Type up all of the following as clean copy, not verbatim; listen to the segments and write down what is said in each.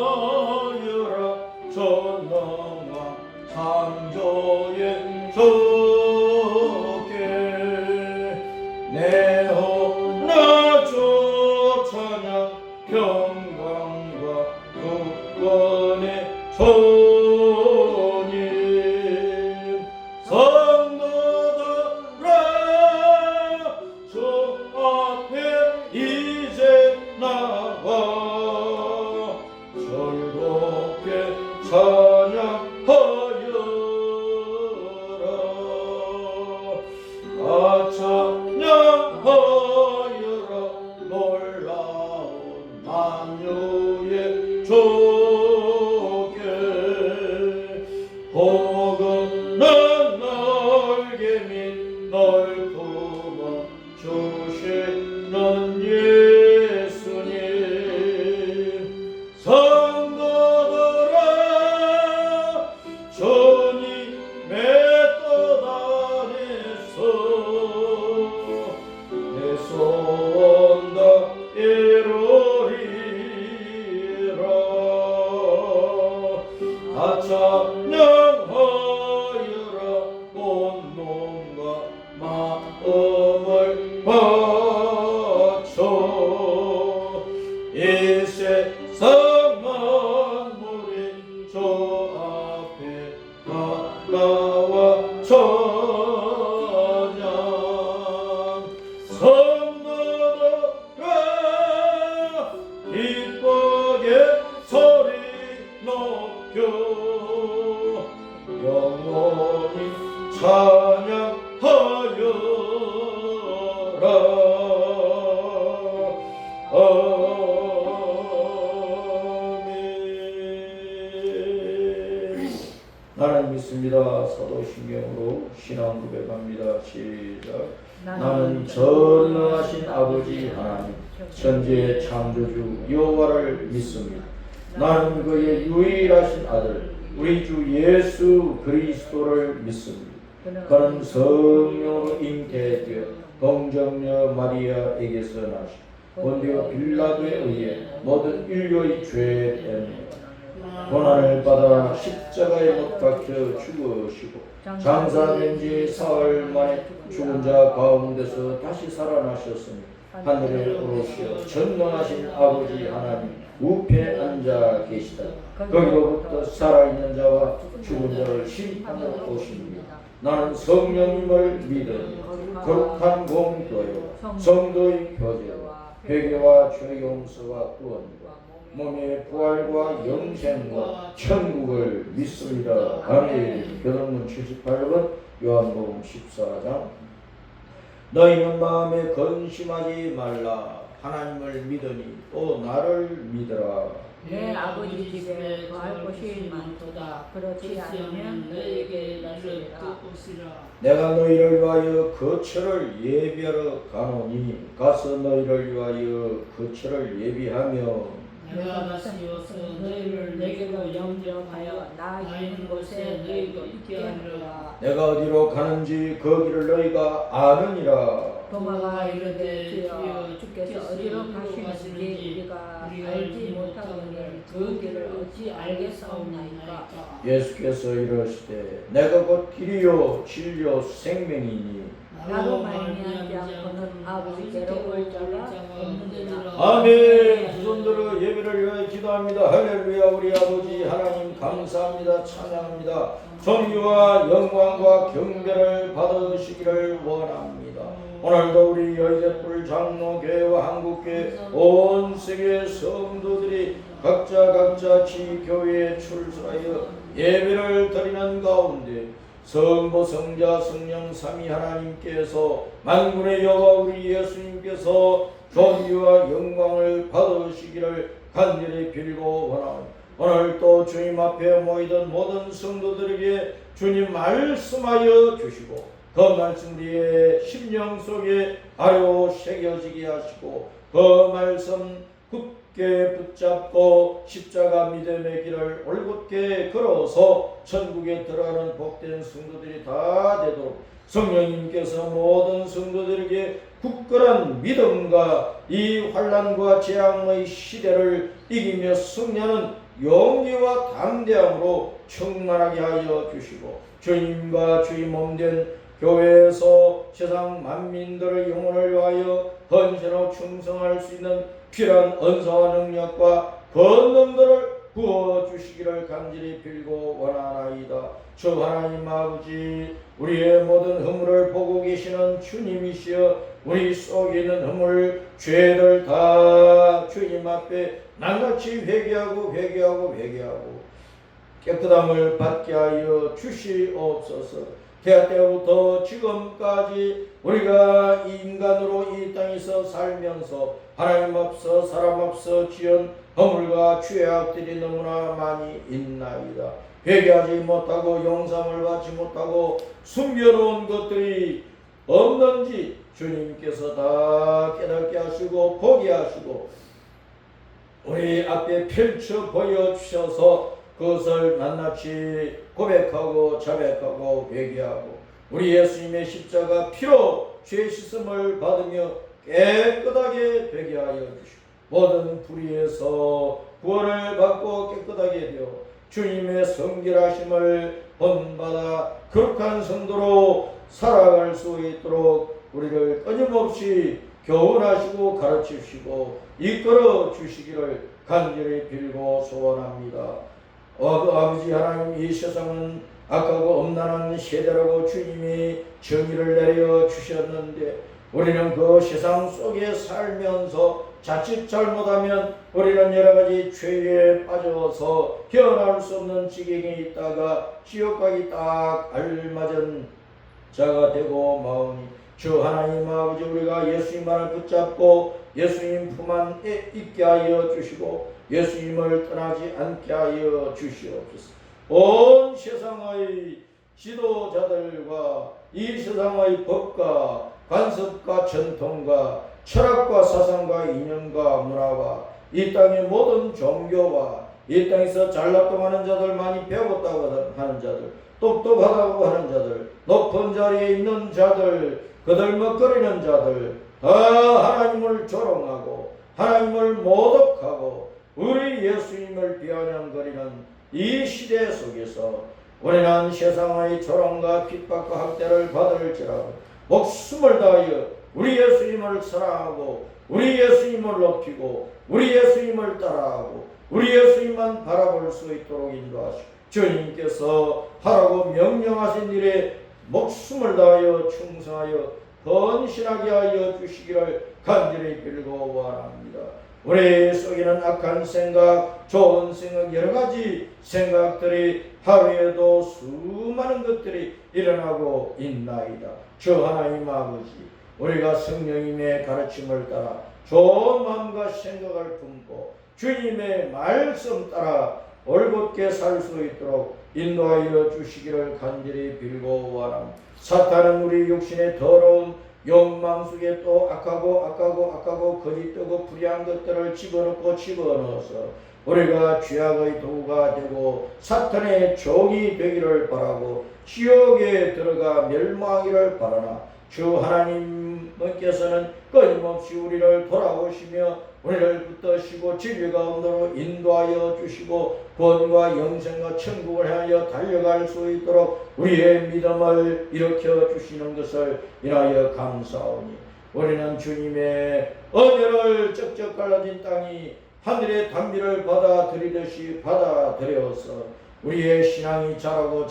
찬양하여라 전능한 창조의 주께 내 혼나주 찬양 평강과 국권의 주님 성도들아 주 앞에 이제 나와 즐겁게 찬양하여라 찬양하여라 놀라운 만유의 주께 복음은 넓게 및 넓음을 주시는 예수님 성도들아 주님의 뜻 안에서 내 소원다 이루리라 다 찬양하여라 온 몸과 마음을 바쳐 이 세상 만물이 주 앞에 다 나와 찬양 성도들아 기쁘게 소리 높여 영원히 찬양하여라 아멘. 나는 믿습니다. 사도신경으로 신앙 고백합니다. 시작. 나는 전능하신 아버지 하나님 천지의 창조주 여호와를 믿습니다. 나는 그의 유일하신 아들 우리 주 예수 그리스도를 믿습니다. 그는 성령으로 잉태되어 동정녀 마리아에게서 나시고 본디오 빌라도에 의해 모든 인류의 죄 때문에 고난을 받아 십자가에 못 박혀 죽으시고 장사된 지 사흘 만에 죽은 자 가운데서 다시 살아나셨으니 하늘에 오르시어 전능하신 아버지 하나님 우편에 앉아 계시다. 거기로부터 살아있는 자와 죽은 자를 심판하러 오십니다. 나는 성령님을 믿으니 거룩한 공교회 성도의 교제와 회개와 죄 용서와 구원과 몸의 부활과 영생과 천국을 믿습니다. 아멘. 교동문 78번 요한복음 14장 너희는 마음에 근심하지 말라. 하나님을 믿으니 또 나를 믿으라. 내 아버지 집에 거할 곳이 많도다. 그렇지 않으면 너에게 나를 뜻하시라. 내가 너희를 위하여 거처를 예비하러 가노니 가서 너희를 위하여 거처를 예비하며 내가 다시 오서 너희를 내게로 영접하여 나 있는 곳에 너희가 있게 하리라. 내가 어디로 가는지 거기를 너희가 아느니라. 도마가 이르되 주여 주께서 어디로 가시는지 우리가 알지 못하오니 그 길을 어찌 알겠사옵나이까. 예수께서 이르시되 내가 곧 길이요 진리요 생명이니 나로 말미암지 않고는 아버지께로 올 자가 없느니라. 아멘. 두 손들어 예배를 위하여 기도합니다. 할렐루야. 우리 아버지 하나님 감사합니다. 찬양합니다. 존귀와 영광과 경배를 받으시기를 원합니다. 오늘도 우리 여의제불 장로교회와 한국교회 온 세계 성도들이 각자 지교회에 출석하여 예배를 드리는 가운데 성부 성자 성령 삼위 하나님께서 만군의 여호와 우리 예수님께서 존귀와 영광을 받으시기를 간절히 빌고 원하오니 오늘 또 주님 앞에 모이던 모든 성도들에게 주님 말씀하여 주시고 그 말씀 우리의 심령 속에 바로 새겨지게 하시고 그 말씀 굳게 붙잡고 십자가 믿음의 길을 올곧게 걸어서 천국에 들어가는 복된 성도들이 다 되도록 성령님께서 모든 성도들에게 굳건한 믿음과 이 환난과 재앙의 시대를 이기며 승리하는 용기와 담대함으로 충만하게 하여 주시고, 주님과 주의 몸된 교회에서 세상 만민들의 영혼을 위하여 헌신하고 충성할 수 있는 필요한 은사와 능력과 권능들을 부어주시기를 간절히 빌고 원하나이다. 주 하나님 아버지, 우리의 모든 허물을 보고 계시는 주님이시여, 우리 속에 있는 허물, 죄들 다 주님 앞에 낱낱이 회개하고 깨끗함을 받게 하여 주시옵소서. 태아 때부터 지금까지 우리가 인간으로 이 땅에서 살면서 하나님 앞서 사람 앞서 지은 허물과 죄악들이 너무나 많이 있나이다. 회개하지 못하고 용서를 받지 못하고 숨겨놓은 것들이 없는지 주님께서 다 깨닫게 하시고 보게 하시고 우리 앞에 펼쳐 보여주셔서 그것을 낱낱이 고백하고 자백하고 회개하고 우리 예수님의 십자가 피로 죄 씻음을 받으며 깨끗하게 되게 하여 주시고 모든 불의에서 구원을 받고 깨끗하게 되어 주님의 성결하심을 본받아 거룩한 성도로 살아갈 수 있도록 우리를 끊임없이 교훈하시고 가르치시고 이끌어 주시기를 간절히 빌고 소원합니다. 아버지 하나님, 이 세상은 악하고 엄난한 세대라고 주님이 정의를 내려 주셨는데 우리는 그 세상 속에 살면서 자칫 잘못하면 우리는 여러가지 죄에 빠져서 헤어나올 수 없는 지경에 있다가 지옥 가기 딱 알맞은 자가 되고 마오니, 주 하나님 아버지, 우리가 예수님만을 붙잡고 예수님 품 안에 있게 하여 주시고 예수님을 떠나지 않게 하여 주시옵소서. 온 세상의 지도자들과 이 세상의 법과 관습과 전통과 철학과 사상과 이념과 문화와 이 땅의 모든 종교와 이 땅에서 잘났동하는 자들, 많이 배웠다고 하는 자들, 똑똑하다고 하는 자들, 높은 자리에 있는 자들, 거들먹거리는 자들 다 하나님을 조롱하고 하나님을 모독하고 우리 예수님을 비아냥거리는 이 시대 속에서 우리는 세상의 조롱과 핍박과 학대를 받을지라도 목숨을 다하여 우리 예수님을 사랑하고 우리 예수님을 높이고 우리 예수님을 따라하고 우리 예수님만 바라볼 수 있도록 인도하시고 주님께서 하라고 명령하신 일에 목숨을 다하여 충성하여 헌신하게 하여 주시기를 간절히 빌고 원합니다. 우리 속에는 악한 생각, 좋은 생각, 여러가지 생각들이 하루에도 수많은 것들이 일어나고 있나이다. 주 하나님 아버지, 우리가 성령님의 가르침을 따라 좋은 마음과 생각을 품고 주님의 말씀 따라 올곧게 살 수 있도록 인도하여 주시기를 간절히 빌고 원합니다. 사탄은 우리 육신의 더러운 욕망 속에 또 악하고 거짓되고 불의한 것들을 집어넣어서 우리가 죄악의 도구가 되고 사탄의 종이 되기를 바라고 지옥에 들어가 멸망하기를 바라나, 주 하나님께서는 끊임없이 우리를 돌아오시며 우리를 붙드시고 진리 가운데로 인도하여 주시고 구원과 영생과 천국을 향하여 달려갈 수 있도록 우리의 믿음을 일으켜 주시는 것을 인하여 감사하오니, 우리는 주님의 은혜를 쩍쩍 갈라진 땅이 하늘의 단비를 받아들이듯이 받아들여서 우리의 신앙이 자라고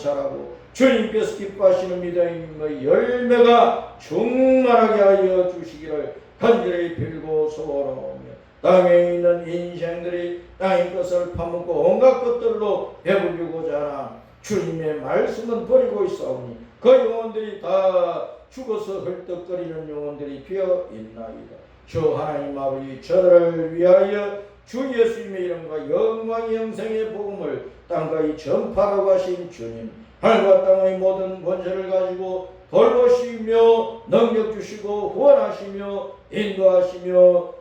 주님께서 기뻐하시는 믿음의 열매가 충만하게 하여 주시기를 간절히 빌고 소원하오며, 땅에 있는 인생들이 땅의 것을 파먹고 온갖 것들로 배불리고자 하나 주님의 말씀은 버리고 있사오니 그 영혼들이 다 죽어서 헐떡거리는 영혼들이 되어 있나이다. 주 하나님 아버지, 저들을 위하여 주 예수님의 이름과 영광의 영생의 복음을 땅까지 전파하고 하신 주님, 하늘과 땅의 모든 권세를 가지고 돌보시며 능력 주시고 후원하시며 인도하시며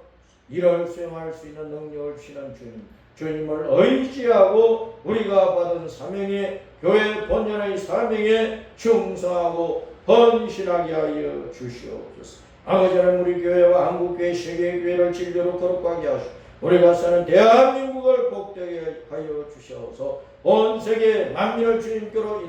일을 수행할 수 있는 능력을 주시는 주님, 주님을 의지하고 우리가 받은 사명에, 교회 본연의 사명에 충성하고 헌신하게 하여 주시옵소서. 아버지 하나님, 우리 교회와 한국교회, 세계교회를 진리로 거룩하게 하시고 우리가 사는 대한민국을 복되게 하여 주시옵소서. 온 세계 만민을 주님께로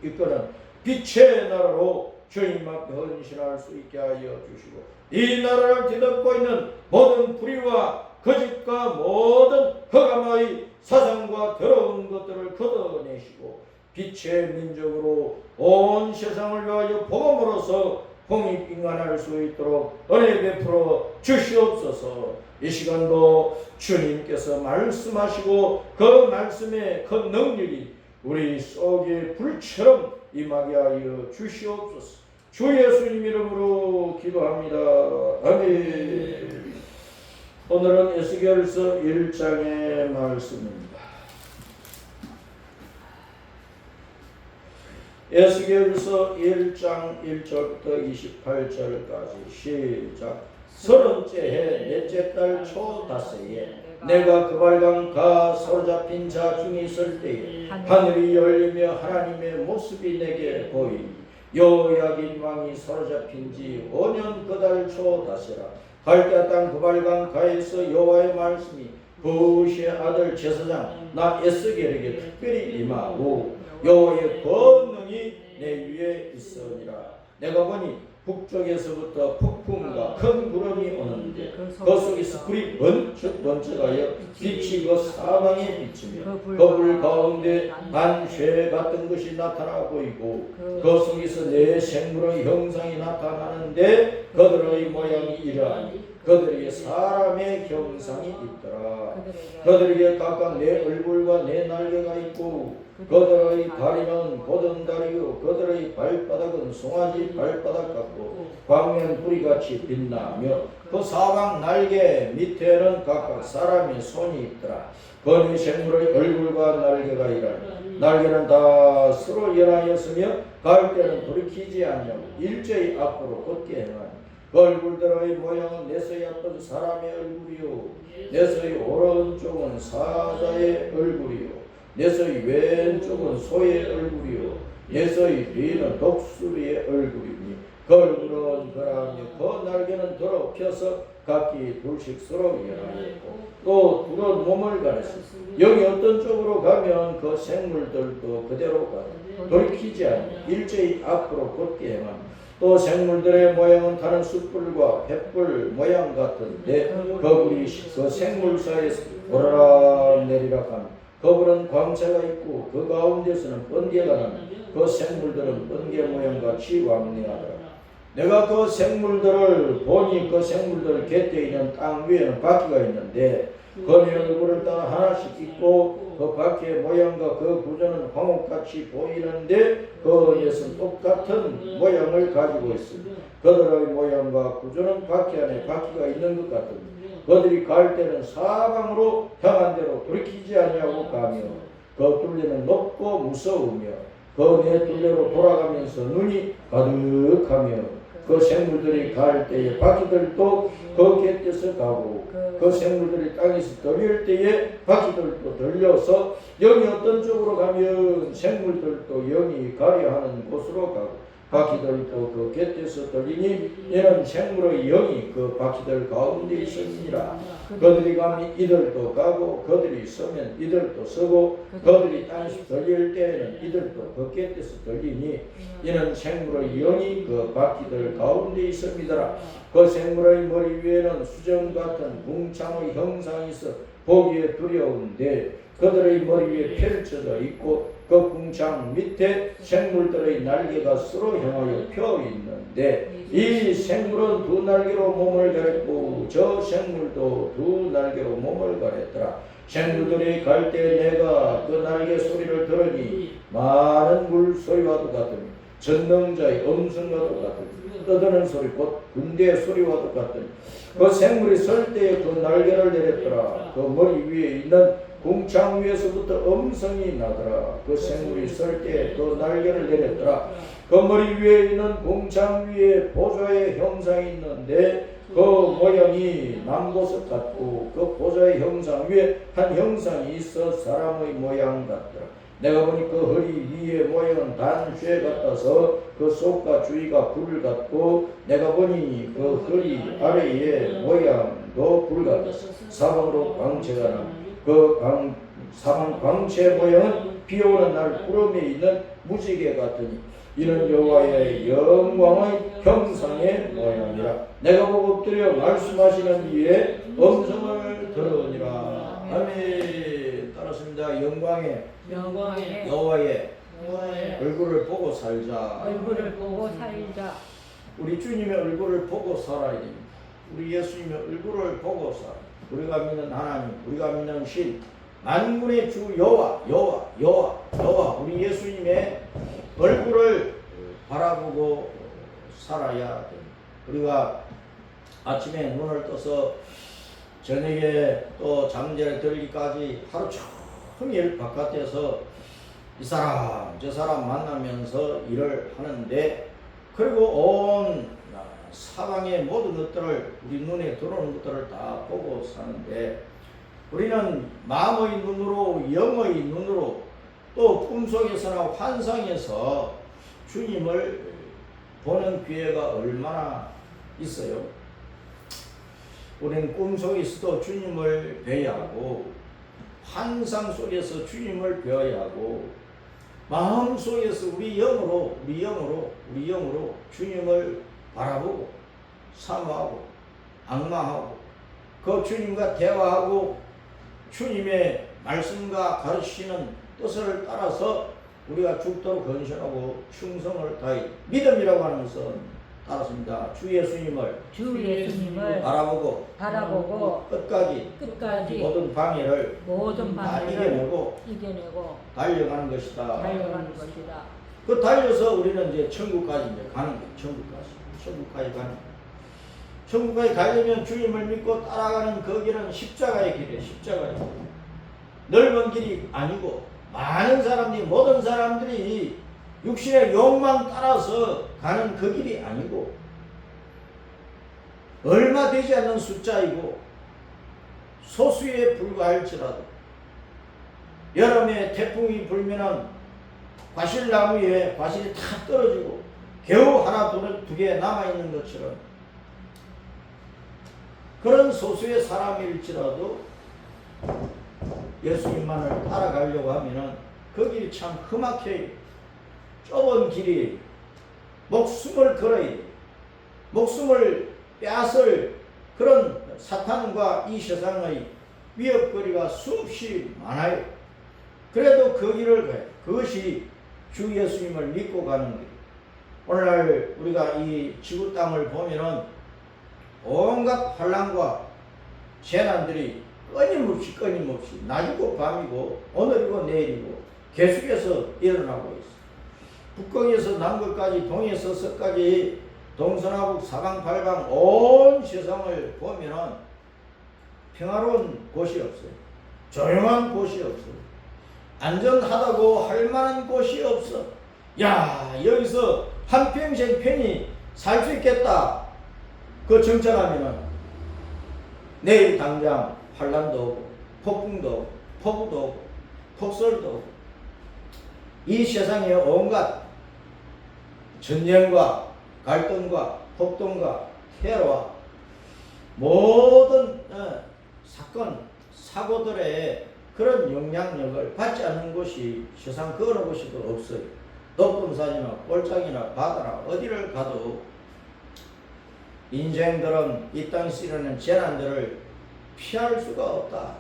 이끄는 빛의 나라로 주님 앞에 헌신할 수 있게 하여 주시고 이 나라를 뒤덮고 있는 모든 불의와 거짓과 모든 흑암의 사상과 더러운 것들을 걷어내시고 빛의 민족으로 온 세상을 위하여 복음으로서 홍익인간할 수 있도록 은혜 베풀어 주시옵소서. 이 시간도 주님께서 말씀하시고 그 말씀의 그 능력이 우리 속에 불처럼 임하게 하여 주시옵소서. 주 예수님 이름으로 기도합니다. 아멘. 오늘은 에스겔서 1장의 말씀입니다. 에스겔서 1장 1절부터 28절까지 시작. 30째 해 넷째 달 초 다섯에 내가 그발강 가 사로잡힌 자 중에 있을 때에 하늘이 열리며 하나님의 모습이 내게 보이니 여호야긴 왕이 사로잡힌 지 5년 그 달 초 다섯이라. 갈대아 땅 그발강 가에서 여호와의 말씀이 부시의 아들 제사장 나 에스겔에게 특별히 임하고 여호와의 권능이 내 위에 있으니라. 내가 보니 북쪽에서부터 폭풍과 큰 구름이 오는데 그 속에서 불이 번쩍하여 빛이 그 사방에 비치며 그 불 가운데 반쇠 같은 것이 나타나 보이고 그 속에서 네 생물의 형상이 나타나는데 그들의 모양이 이러하니 그들에게 사람의 형상이 있더라. 그들에게 각각 네 얼굴과 네 날개가 있고 그들의 다리는 고등다리요 그들의 발바닥은 송아지 발바닥 같고 광면 뿌리같이 빛나며 그 사방 날개 밑에는 각각 사람의 손이 있더라. 그 네 생물의 얼굴과 날개가 이라니 날개는 다 서로 연하였으며 갈 때는 돌이키지 않냐고 일제히 앞으로 걷게 행하니 그 얼굴들의 모양은 내서의 앞은 사람의 얼굴이요 내서의 오른쪽은 사자의 얼굴이요 내서의 왼쪽은 소의 얼굴이요 내서의 뒤는 독수리의 얼굴이니 그 얼굴은 그라며 그 날개는 더럽혀서 각기 둘씩 서로 연하였고 또 둘은 몸을 가렸으니 여기 어떤 쪽으로 가면 그 생물들도 그대로 가니 돌이키지 않니 일제히 앞으로 걷게 행하니 또 생물들의 모양은 다른 숯불과 횃불 모양 같은데 그 불이 그 생물 사이에서 오르락 내리락 하니 그 불은 광채가 있고 그 가운데서는 번개가 나니 그 생물들은 번개 모양같이 왕래하더라. 내가 그 생물들을 보니 그 생물들 곁에 있는 땅 위에는 바퀴가 있는데 그 얼굴을 따라 하나씩 있고 그 바퀴의 모양과 그 구조는 화목같이 보이는데 그 넷은 똑같은 모양을 가지고 있습니다. 그들의 모양과 구조는 바퀴 안에 바퀴가 있는 것 같으니 그들이 갈 때는 사방으로 향한 대로 돌이키지 아니하고 가며 그 둘레는 높고 무서우며 그 네 둘레로 돌아가면서 눈이 가득하며 그 생물들이 갈 때에 바퀴들도 그 곁에서 가고 그 생물들이 땅에서 들릴 때에 바퀴들도 들려서 영이 어떤 쪽으로 가면 생물들도 영이 가려하는 곳으로 가고 바퀴들도 그 곁에서 들리니 이는 생물의 영이 그 바퀴들 가운데 있으니라. 그들이 가면 이들도 가고 그들이 서면 이들도 서고 그들이 땅에서 들릴 때에는 이들도 그 곁에서 들리니 이는 생물의 영이 그 바퀴들 가운데 있습니다. 그 생물의 머리 위에는 수정 같은 궁창의 형상이 있어 보기에 두려운데 그들의 머리 위에 펼쳐져 있고 그 궁창 밑에 생물들의 날개가 서로 향하여 펴 있는데 이 생물은 두 날개로 몸을 가렸고 저 생물도 두 날개로 몸을 가렸더라. 생물들이 갈 때 내가 그 날개 소리를 들으니 많은 물소리와도 같으니 전능자의 음성과도 같으니 떠드는 소리 곧 군대의 소리와도 같으니 그 생물이 설 때에 그 날개를 내렸더라. 그 머리 위에 있는 궁창 위에서부터 음성이 나더라. 그 생물이 설 때에 그 날개를 내렸더라. 그 머리 위에 있는 궁창 위에 보좌의 형상이 있는데 그 모양이 남보석 같고 그 보좌의 형상 위에 한 형상이 있어 사람의 모양 같더라. 내가 보니 그 허리 위의 모양은 단쇠 같아서 그 속과 주위가 불 같고 내가 보니 그 허리 아래의 모양도 불 같아서 사방으로 광채가 나그 사방 광채 모양은 비오는 날 구름에 있는 무지개 같으니 이는 여호와의 영광의 형상의 모양이라. 내가 보고 엎드려 말씀하시는 이의 음성을 들으니라. 아멘. 따랐습니다. 영광의 여호와의 얼굴을 보고 살자. 얼굴을 보고 살자. 우리 주님의 얼굴을 보고 살아야 됩니다. 우리 예수님의 얼굴을 보고 살아. 우리가 믿는 하나님, 우리가 믿는 신, 만군의 주 여호와 우리 예수님의 얼굴을 바라보고 살아야 됩니다. 우리가 아침에 눈을 떠서 저녁에 또 잠자리에 들기까지 하루 종일 바깥에서 이 사람 저 사람 만나면서 일을 하는데, 그리고 온 사방의 모든 것들을 우리 눈에 들어오는 것들을 다 보고 사는데, 우리는 마음의 눈으로 영의 눈으로 또 꿈속에서나 환상에서 주님을 보는 기회가 얼마나 있어요. 우리는 꿈속에서도 주님을 뵈야 하고 환상 속에서 주님을 배워야 하고 마음속에서 우리 영으로 주님을 바라보고 사모하고 악마하고 그 주님과 대화하고 주님의 말씀과 가르치시는 뜻을 따라서 우리가 죽도록 건전하고 충성을 다해 믿음이라고 하는 것은 따랐습니다. 주 예수님을 바라보고 끝까지 모든 방해를 다 이겨내고 달려가는 것이다. 그 달려서 우리는 이제 천국까지 이제 가는 거예요. 천국까지 가는 거예요. 천국까지 가려면 주님을 믿고 따라가는 그 길은 십자가의 길이에요. 십자가의 길. 넓은 길이 아니고 모든 사람들이 육신의 욕망 따라서 가는 그 길이 아니고 얼마 되지 않는 숫자이고 소수에 불과할지라도 여름에 태풍이 불면은 과실나무에 과실이 다 떨어지고 겨우 하나 두 개 남아있는 것처럼 그런 소수의 사람일지라도 예수님만을 따라가려고 하면은 그 길이 참 험악해요. 좁은 길이 목숨을 걸어야 돼. 목숨을 빼앗을 그런 사탄과 이 세상의 위협거리가 수없이 많아요. 그래도 그 길을 가요. 그것이 주 예수님을 믿고 가는 길. 오늘날 우리가 이 지구 땅을 보면은 온갖 환난과 재난들이 끊임없이 낮이고 밤이고 오늘이고 내일이고 계속해서 일어나고 있어요. 북극에서 남극까지 동해에서 서까지 동서남북 사방팔방 온 세상을 보면은 평화로운 곳이 없어요. 조용한 곳이 없어요. 안전하다고 할 만한 곳이 없어. 야, 여기서 한평생 편히 살 수 있겠다. 그 정착하면은 내일 당장 환란도 오고 폭풍도 오고 폭우도 오고 폭설도 오고 이 세상에 온갖 전쟁과 갈등과 폭동과 테러와 모든 사건 사고들의 그런 영향력을 받지 않는 곳이 세상 그 어느 곳에도 없어요. 높은 산이나 꼴장이나 바다나 어디를 가도 인생들은 이 땅에서 일어나는 재난들을 피할 수가 없다.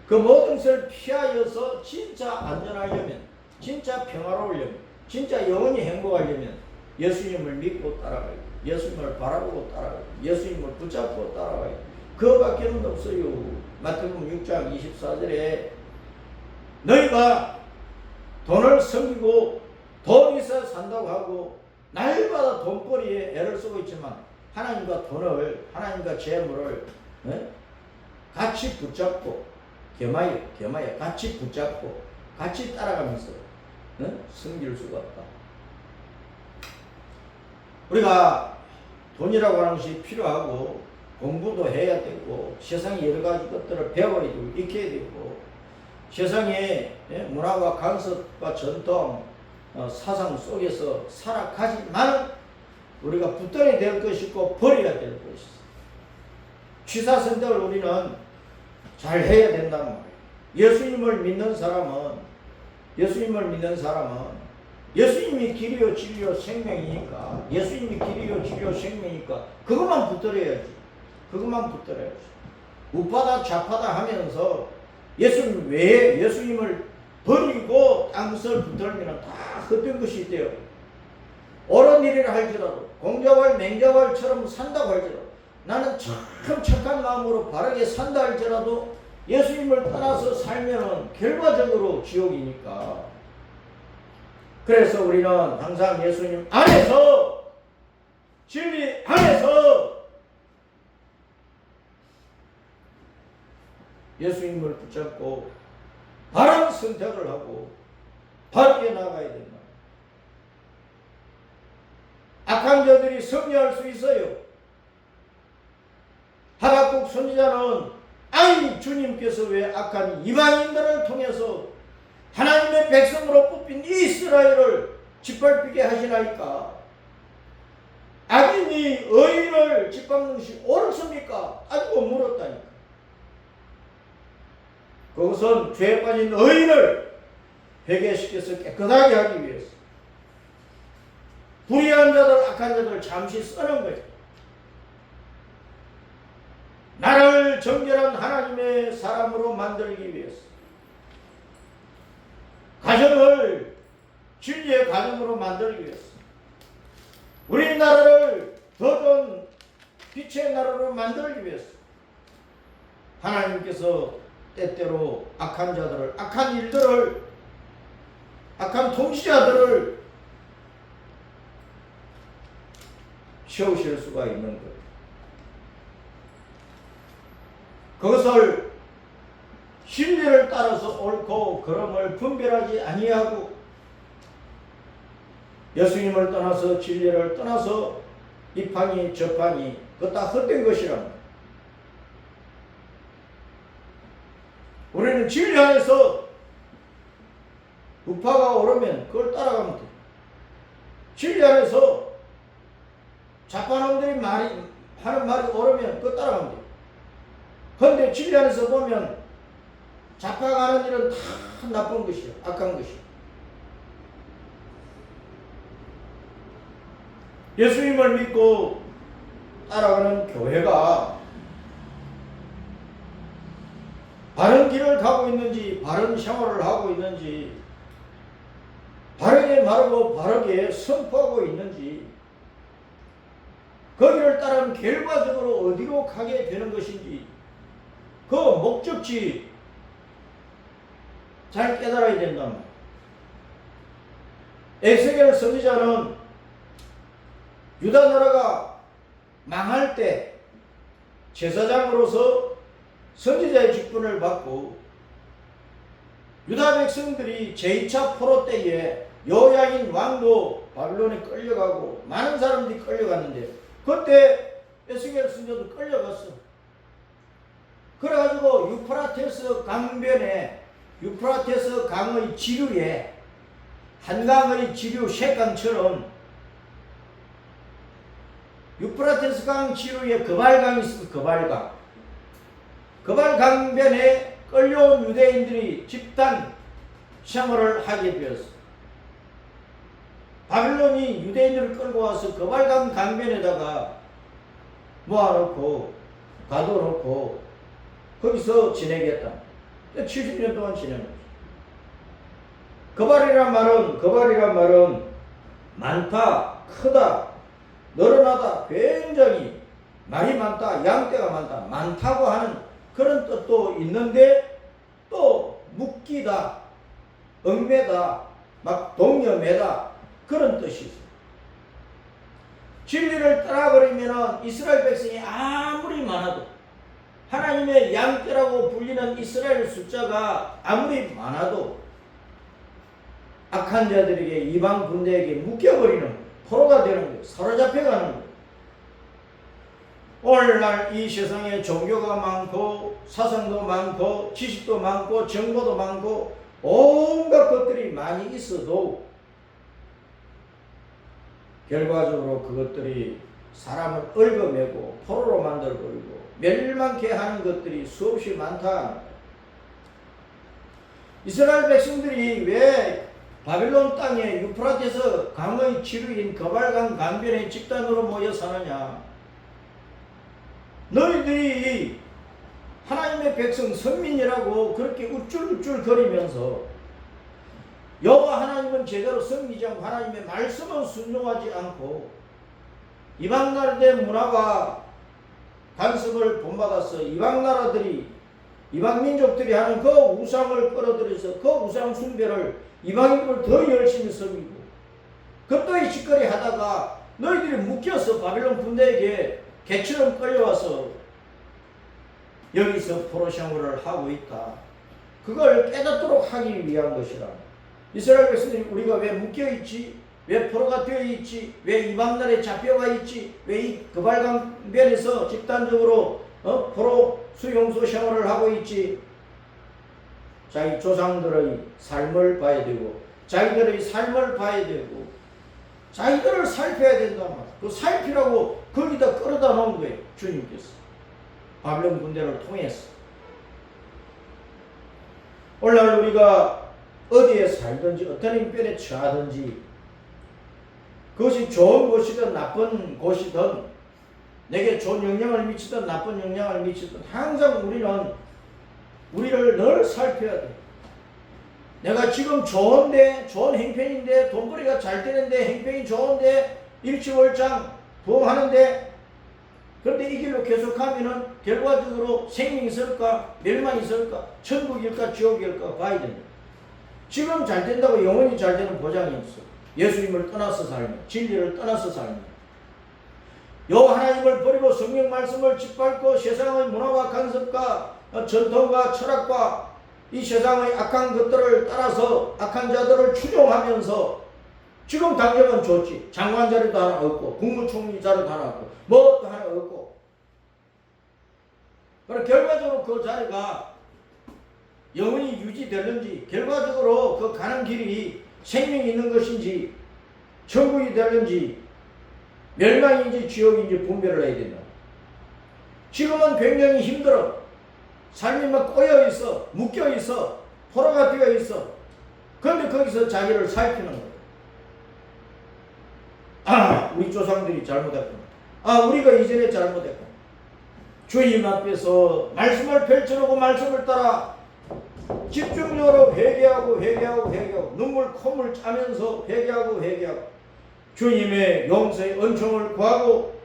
그 모든 것을 피하여서 진짜 안전하려면, 진짜 평화로우려면, 진짜 영원히 행복하려면 예수님을 믿고 따라가야 돼. 예수님을 바라보고 따라가야 돼. 예수님을 붙잡고 따라가야 돼. 그거밖에는 없어요. 마태복음 6장 24절에 너희가 돈을 섬기고 돈 있어야 산다고 하고 날마다 돈벌이에 애를 쓰고 있지만 하나님과 돈을, 하나님과 재물을 같이 붙잡고 개마에 같이 붙잡고 같이 따라가면서 섬길 수가 없다. 우리가 돈이라고 하는 것이 필요하고 공부도 해야 되고 세상의 여러 가지 것들을 배워야 되고 익혀야 되고 세상의 문화와 관습과 전통 사상 속에서 살아가지만 우리가 붙들어야 될 것이고 버려야 될 것이고 취사선택을 우리는 잘 해야 된다는 말이에요. 예수님을 믿는 사람은 예수님이 길이요 진리요 생명이니까 그것만 붙들어야지. 우파다 좌파다 하면서 예수님 외에 예수님을 버리고 딴 것을 붙들면 다 헛된 것이 있대요. 옳은 일이라 할지라도 공자왈 맹자왈처럼 산다고 할지라도 나는 참 착한 마음으로 바르게 산다 할지라도 예수님을 떠나서 살면 결과적으로 지옥이니까. 그래서 우리는 항상 예수님 안에서 진리 안에서 예수님을 붙잡고 바른 선택을 하고 바르게 나가야 된다. 악한 자들이 승리할 수 있어요. 하박국 선지자는 아니 주님께서 왜 악한 이방인들을 통해서 하나님의 백성으로 뽑힌 이스라엘을 짓밟히게 하시나이까? 악인이 의인을 짓밟는 것이 옳습니까? 따지고 물었다니까. 그것은 죄에 빠진 의인을 회개시켜서 깨끗하게 하기 위해서 불의한 자들, 악한 자들 잠시 쓰는 거예요. 나를 정결한 하나님의 사람으로 만들기 위해서 가정을 진리의 가정으로 만들기 위해서 우리나라를 더 좋은 빛의 나라로 만들기 위해서 하나님께서 때때로 악한 자들을, 악한 일들을, 악한 통치자들을 세우실 수가 있는 거예요. 그것을 진리를 따라서 옳고 그름을 분별하지 아니하고 예수님을 떠나서 진리를 떠나서 이 판이 저 판이 그거 다 헛된 것이랍니다. 우리는 진리 안에서 우파가 오르면 그걸 따라가면 돼. 진리 안에서 좌파놈들이 하는 말이 오르면 그거 따라가면 돼. 그런데 진리 안에서 보면 좌파가 하는 일은 다 나쁜 것이야. 악한 것이야. 예수님을 믿고 따라가는 교회가 바른 길을 가고 있는지, 바른 생활을 하고 있는지, 바르게 말하고 바르게 선포하고 있는지, 거기를 따르면 결과적으로 어디로 가게 되는 것인지 그 목적지 잘 깨달아야 된단 말이에요. 에스겔 선지자는 유다 나라가 망할 때 제사장으로서 선지자의 직분을 받고 유다 백성들이 제2차 포로 때에 요야긴 왕도 바빌론에 끌려가고 많은 사람들이 끌려갔는데 그때 에스겔 선지자도 끌려갔어. 그래가지고 유프라테스 강변에 유프라테스 강의 지류에 한강의 지류 셋강처럼 유프라테스 강 지류에 거발강이 있어. 거발강변에 끌려온 유대인들이 집단 생활을 하게 되었어. 바빌론이 유대인들을 끌고 와서 거발강 강변에다가 모아놓고 가둬놓고 거기서 지내겠다. 70년 동안 지내는 거죠. 거발이란 말은 많다, 크다, 늘어나다, 굉장히 말이 많다, 양떼가 많다고 하는 그런 뜻도 있는데 또 묶이다, 얽매다, 막 동여매다 그런 뜻이 있어요. 진리를 떠나버리면 이스라엘 백성이 아무리 많아도 하나님의 양떼라고 불리는 이스라엘 숫자가 아무리 많아도 악한 자들에게 이방 군대에게 묶여버리는 포로가 되는 거예요. 사로잡혀가는 거예요. 오늘날 이 세상에 종교가 많고 사상도 많고 지식도 많고 정보도 많고 온갖 것들이 많이 있어도 결과적으로 그것들이 사람을 얽어매고 포로로 만들어버리고 멸망케 하는 것들이 수없이 많다. 이스라엘 백성들이 왜 바빌론 땅에 유프라테스 강의 지류인 거발강 강변에 집단으로 모여 사느냐? 너희들이 하나님의 백성 선민이라고 그렇게 우쭐우쭐 거리면서 여호와 하나님은 제대로 섬기지 않고 하나님의 말씀은 순종하지 않고 이방 나라의 문화와 간섭을 본받아서 이방 나라들이 이방 민족들이 하는 그 우상을 끌어들여서 그 우상 숭배를 이방인들 더 열심히 섬기고 그것도 짓거리 하다가 너희들이 묶여서 바빌론 군대에게 개처럼 끌려와서 여기서 포로 생활을 하고 있다. 그걸 깨닫도록 하기 위한 것이라. 이스라엘 백성들이 우리가 왜 묶여있지? 왜 포로가 되어있지? 왜 이방 나라에 잡혀가 있지? 왜 이 그발강변에서 집단적으로 포로 수용소 생활을 하고 있지? 자기 조상들의 삶을 봐야 되고 자기들의 삶을 봐야 되고 자기들을 살펴야 된단 말이야. 그 살피라고 거기다 끌어다 놓은 거예요. 주님께서. 바빌론 군대를 통해서. 오늘날 우리가 어디에 살든지 어떤 형편에 처하든지 그것이 좋은 곳이든 나쁜 곳이든 내게 좋은 영향을 미치든 나쁜 영향을 미치든 항상 우리를 늘 살펴야 돼. 내가 지금 좋은데 좋은 형편인데 돈벌이가 잘 되는데 형편이 좋은데 일취월장 부흥하는데 그런데 이 길로 계속하면은 결과적으로 생명이 있을까 멸망이 있을까 천국일까 지옥일까 봐야 된다. 지금 잘 된다고 영원히 잘 되는 보장이 없어. 예수님을 떠나서 살면 진리를 떠나서 살면 여호와 하나님을 버리고 성경 말씀을 짓밟고 세상의 문화와 간섭과 전통과 철학과 이 세상의 악한 것들을 따라서 악한 자들을 추종하면서 지금 당장은 좋지. 장관 자리도 하나 없고 국무총리 자리도 하나 없고 뭐도 하나 없고 그럼 결과적으로 그 자리가 영원히 유지되는지 결과적으로 그 가는 길이 생명이 있는 것인지 천국이 되는지 멸망인지 지옥인지 분별을 해야 된다. 지금은 굉장히 힘들어. 삶이 막 꼬여있어 묶여있어 포로가 되어있어. 그런데 거기서 자기를 살피는 거야. 아 우리 조상들이 잘못했구나. 아 우리가 이전에 잘못했구나. 주님 앞에서 말씀을 펼쳐놓고 말씀을 따라 집중적으로 회개하고 눈물 콧물 짜면서 회개하고 주님의 용서의 은총을 구하고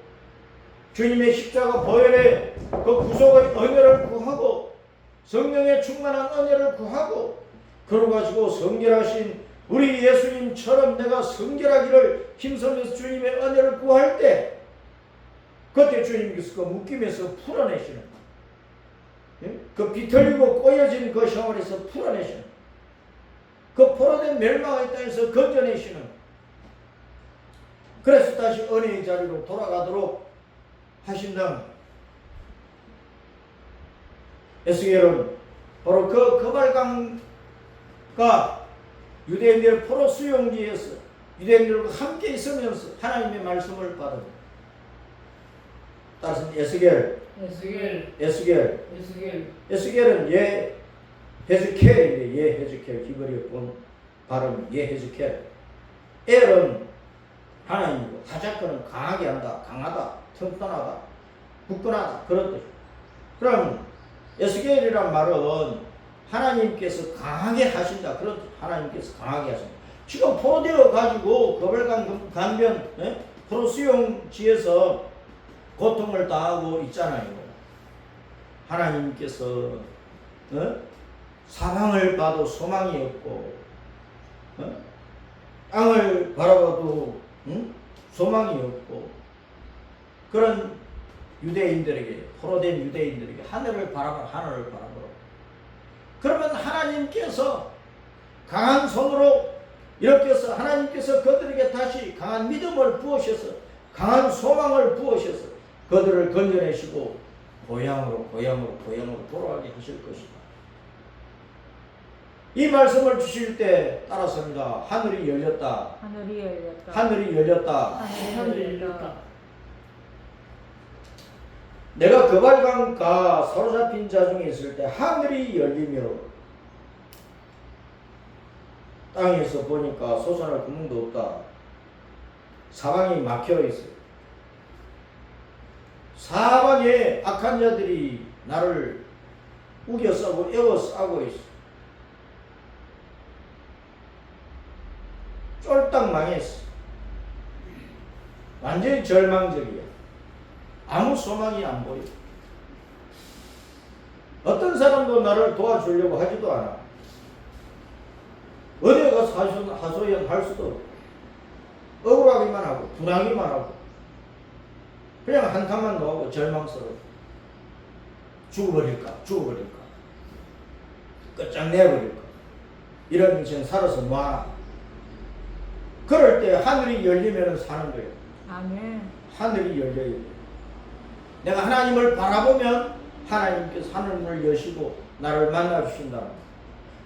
주님의 십자가 보혈의 그 구속의 은혜를 구하고 성령의 충만한 은혜를 구하고 그러가지고 성결하신 우리 예수님처럼 내가 성결하기를 힘쓰면서 주님의 은혜를 구할 때 그때 주님께서 그 묶임에서 풀어내시는 그 비틀리고 꼬여진 그 생활에서 풀어내시는 그 포로된 멸망의 땅에서 건져내시는 그래서 다시 은혜의 자리로 돌아가도록 하신다. 에스겔은 바로 그 거발강과 유대인들 포로 수용지에서 유대인들과 함께 있으면서 하나님의 말씀을 받은 따라서 에스겔은 예 헤즈켈인데 예 헤즈켈 히브리어 본 발음 예 헤즈켈. 엘은 하나님이고 하자크는 강하게 한다, 강하다, 튼튼하다, 굳건하다 그런 뜻. 그럼 에스겔이란 말은 하나님께서 강하게 하신다 그런 뜻. 하나님께서 강하게 하신다. 지금 포로되어 가지고 거발강 강변 포로 수용지에서 고통을 당하고 있잖아요. 하나님께서 사방을 봐도 소망이 없고 땅을 바라봐도 소망이 없고 그런 유대인들에게 포로된 유대인들에게 하늘을 바라보라. 그러면 하나님께서 강한 손으로 이렇게 해서 하나님께서 그들에게 다시 강한 믿음을 부으셔서 강한 소망을 부으셔서 그들을 건져내시고 고향으로 돌아가게 하실 것이다. 이 말씀을 주실 때 따라서입니다. 하늘이 열렸다. 하늘이 열렸다. 하늘이 열렸다. 하늘이 열렸다. 내가 그발강가 사로잡힌 자 중에 있을 때 하늘이 열리며 땅에서 보니까 솟아날 구멍도 없다. 사방이 막혀 있어요. 사방에 악한 자들이 나를 우겨 싸고 에워 싸고 있어. 쫄딱 망했어. 완전히 절망적이야. 아무 소망이 안 보여. 어떤 사람도 나를 도와주려고 하지도 않아. 어디에 가서 하소연할 수도 없고, 억울하기만 하고 분하기만 하고 그냥 한탄만 놓고 절망스러워. 죽어버릴까 끝장내버릴까, 이런 인생 살아서 뭐하나. 그럴 때 하늘이 열리면 사는 거예요. 아멘. 하늘이 열려야 돼요. 내가 하나님을 바라보면 하나님께서 하늘문을 여시고 나를 만나주신다.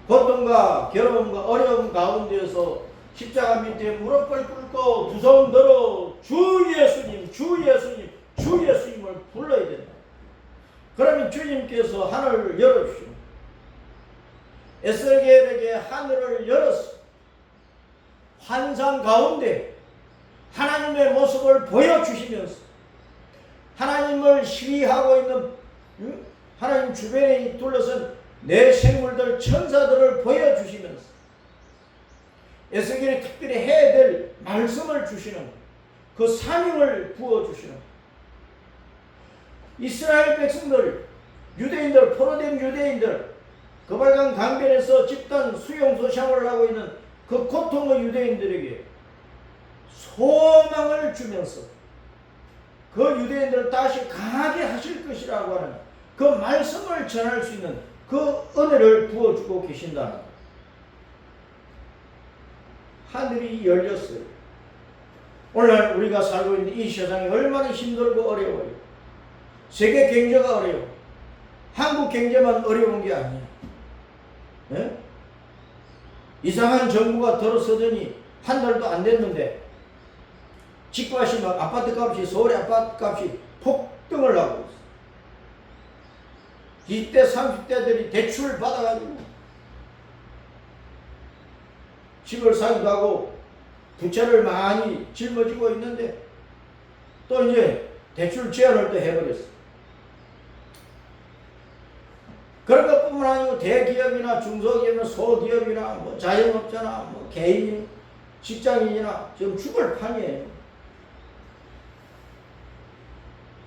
고통과 괴로움과 어려움 가운데에서 십자가 밑에 무릎을 꿇고 두 손 들어 주 예수님을 불러야 된다. 그러면 주님께서 하늘을 열어주시고 에스겔에게 하늘을 열어서 환상 가운데 하나님의 모습을 보여주시면서 하나님을 시위하고 있는 하나님 주변에 둘러선 내 생물들 천사들을 보여주시면서 에스겔이 특별히 해야 될 말씀을 주시는 그 사명을 부어주시는 이스라엘 백성들, 유대인들, 포로된 유대인들, 그발강 강변에서 집단 수용 소상을 하고 있는 그 고통의 유대인들에게 소망을 주면서 그 유대인들을 다시 강하게 하실 것이라고 하는 그 말씀을 전할 수 있는 그 은혜를 부어주고 계신다는 것. 하늘이 열렸어요. 오늘날 우리가 살고 있는 이 세상이 얼마나 힘들고 어려워요. 세계 경제가 어려워. 한국 경제만 어려운 게 아니야. 네? 이상한 정부가 들어서더니 한 달도 안 됐는데 집값이 막 아파트값이, 서울의 아파트값이 폭등을 하고 있어. 20대 30대들이 대출 받아가지고 집을 사기도 하고 부채를 많이 짊어지고 있는데 또 이제 대출 제한을 또 해버렸어. 그런 것뿐만 아니고 대기업이나 중소기업이나 소기업이나 뭐 자영업자나 뭐 개인 직장인이나 지금 죽을 판이에요.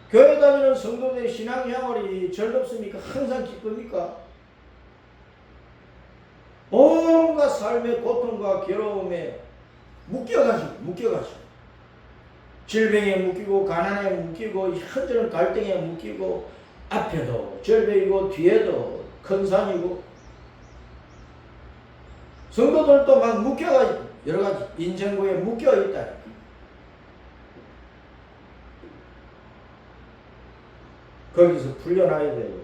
교회 다니는 성도들의 신앙생활이 즐겁습니까? 항상 기쁩니까? 온갖 삶의 고통과 괴로움에 묶여가지고 질병에 묶이고 가난에 묶이고 현재는 갈등에 묶이고 앞에도 절벽이고 뒤에도 큰 산이고 성도들도 막 묶여가지고 여러가지 인생고에 묶여있다. 거기서 풀려나야 돼요.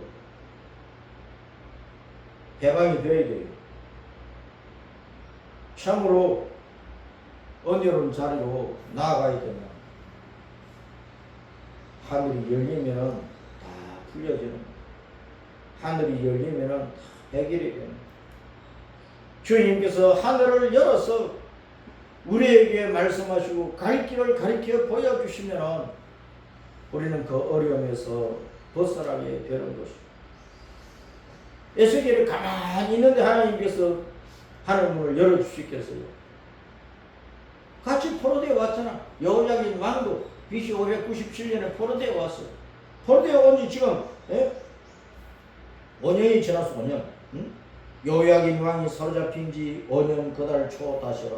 해방이 돼야 돼요. 참으로 은혜로운 자리로 나아가야 된다. 하늘이 열리면 다 풀려지는, 하늘이 열리면 다 해결이 되는. 주님께서 하늘을 열어서 우리에게 말씀하시고 갈 길을 가리켜 보여주시면 우리는 그 어려움에서 벗어나게 되는 것입니다. 에스겔이 가만히 있는데 하나님께서 하늘문을 열어주시겠어요? 같이 포로되어 왔잖아. 여호야긴 왕도 BC 597년에 포로되어 왔어. 포로되어 온 지 지금 5년이 지났어. 5년. 응? 여호야긴 왕이 사로잡힌 지 5년 그달 초 다시라.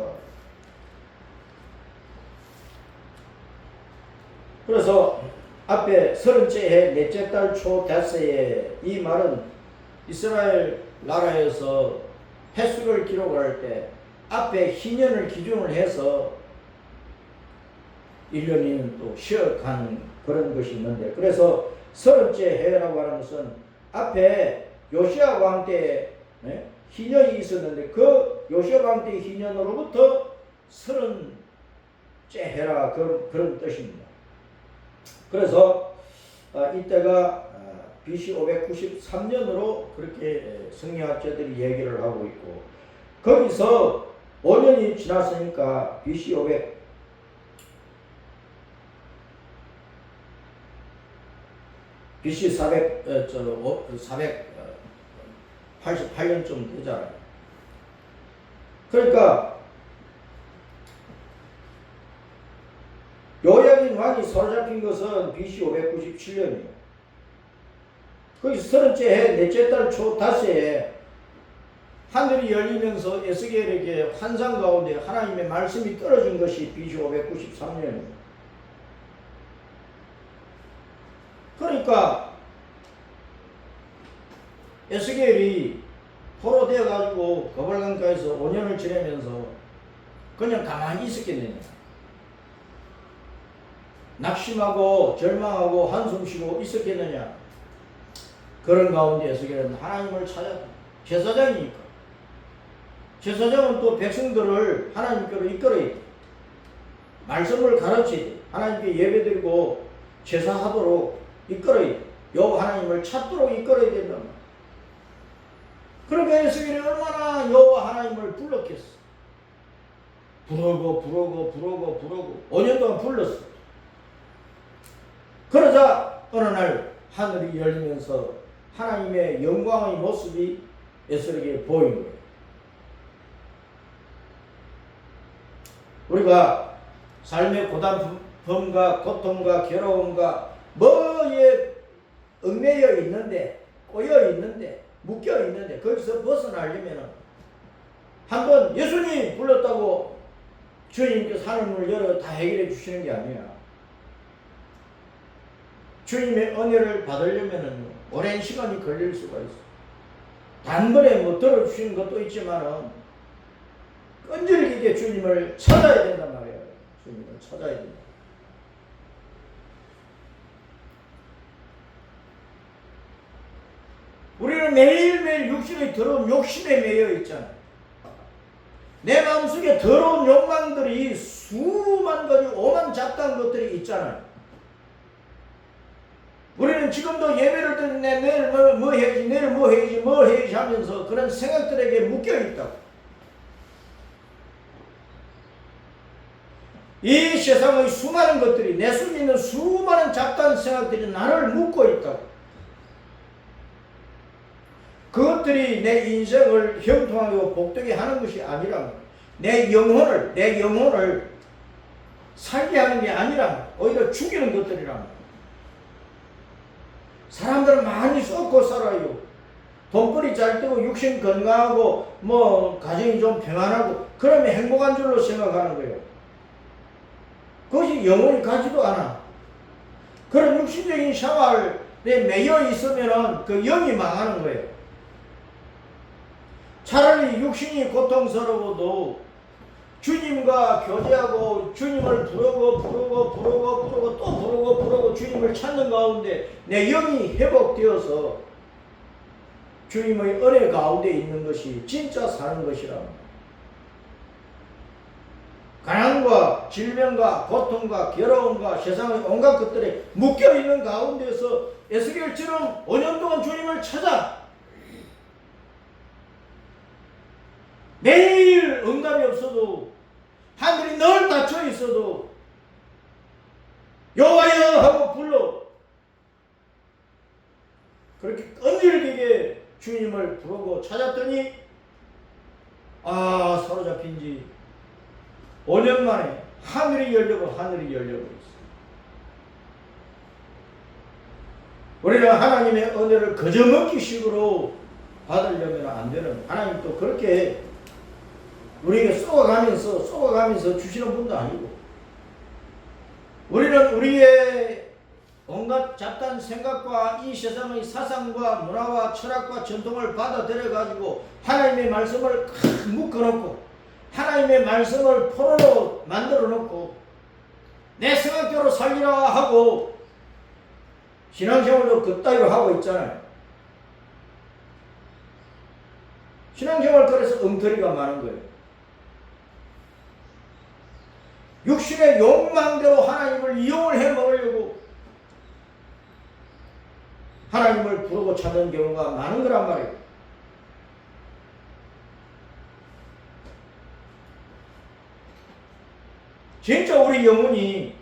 그래서 앞에 30째 해 넷째 달 초 닷새에, 이 말은 이스라엘 나라에서 횟수를 기록할 때 앞에 희년을 기준을 해서 1년이면 또 쉬어간 그런 것이 있는데, 그래서 30째 해라고 하는 것은 앞에 요시야 왕 때 희년이 있었는데 그 요시야 왕 때 희년으로부터 30째 해라, 그런 뜻입니다. 그래서 이때가 BC 593년으로 그렇게 성리학자들이 얘기를 하고 있고, 거기서 5년이 지났으니까 BC 488년쯤 되잖아요. 그러니까 요야긴 왕이 사로잡힌 것은 BC 597년이에요. 거기서 30째 해 넷째 달 초 닷새에 하늘이 열리면서 에스겔에게 환상 가운데 하나님의 말씀이 떨어진 것이 BC 593년입니다. 그러니까 에스겔이 포로되어 가지고 거벌강가에서 5년을 지내면서 그냥 가만히 있었겠느냐. 낙심하고 절망하고 한숨 쉬고 있었겠느냐. 그런 가운데 에스겔은 하나님을 찾았다. 제사장이니까. 제사장은 또 백성들을 하나님께로 이끌어야 돼. 말씀을 가르쳐야 돼. 하나님께 예배드리고 제사하도록 이끌어야 돼. 여호와 하나님을 찾도록 이끌어야 된단 말이야. 그러니까 에스겔이 얼마나 여호와 하나님을 불렀겠어. 부르고 5년 동안 불렀어. 그러자 어느 날 하늘이 열리면서 하나님의 영광의 모습이 에스겔에게 보인 거예요. 우리가 삶의 고단함과 고통과 괴로움과 뭐에 얽매여 있는데, 꼬여 있는데, 묶여 있는데 거기서 벗어나려면 한번 예수님 불렀다고 주님께서 하늘문을 열어 다 해결해 주시는 게 아니야. 주님의 은혜를 받으려면 오랜 시간이 걸릴 수가 있어. 단번에 들어주시는 것도 있지만은 끈질기게 주님을 찾아야 된단 말이에요. 주님을 찾아야 된다. 우리는 매일매일 육신의 더러운 욕심에 매여 있잖아요. 내 마음속에 더러운 욕망들이 수만 가지 오만 잡다한 것들이 있잖아요. 우리는 지금도 예배를 드는데 내일 뭐 해야지, 내일 뭐 해야지 하면서 그런 생각들에게 묶여 있다고. 이 세상의 수많은 것들이, 내 속에 있는 수많은 잡다한 생각들이 나를 묶고 있다고. 그것들이 내 인생을 형통하고 복되게 하는 것이 아니라 내 영혼을 살게 하는 게 아니라 오히려 죽이는 것들이란 말이야. 사람들은 많이 썩고 살아요. 돈벌이 잘 되고 육신 건강하고 가정이 좀 평안하고 그러면 행복한 줄로 생각하는 거예요. 그것이 영혼이 가지도 않아. 그런 육신적인 생활에 매여 있으면 그 영이 망하는 거예요. 차라리 육신이 고통스러워도 주님과 교제하고 주님을 부르고 또 부르고 주님을 찾는 가운데 내 영이 회복되어서 주님의 은혜 가운데 있는 것이 진짜 사는 것이라. 가난과 질병과 고통과 괴로움과 세상의 온갖 것들에 묶여있는 가운데서 에스겔처럼 5년 동안 주님을 찾아 매일 응답이 없어도 하늘이 늘 닫혀 있어도 여호와여 하고 불러 그렇게 끈질기게 주님을 부르고 찾았더니 사로잡힌 지 5년 만에 하늘이 열리고 있어. 우리는 하나님의 은혜를 그저 먹기식으로 받으려면 안 되는, 하나님 또 그렇게 우리에게 쏘아가면서 주시는 분도 아니고, 우리는 우리의 온갖 잡다한 생각과 이 세상의 사상과 문화와 철학과 전통을 받아들여 가지고 하나님의 말씀을 묶어놓고 하나님의 말씀을 포로로 만들어 놓고 내 생각대로 살리라 하고 신앙생활도 그따위로 하고 있잖아요. 신앙생활 그래서 엉터리가 많은 거예요. 육신의 욕망대로 하나님을 이용을 해 먹으려고 하나님을 부르고 찾는 경우가 많은 거란 말이에요. 진짜 우리 영혼이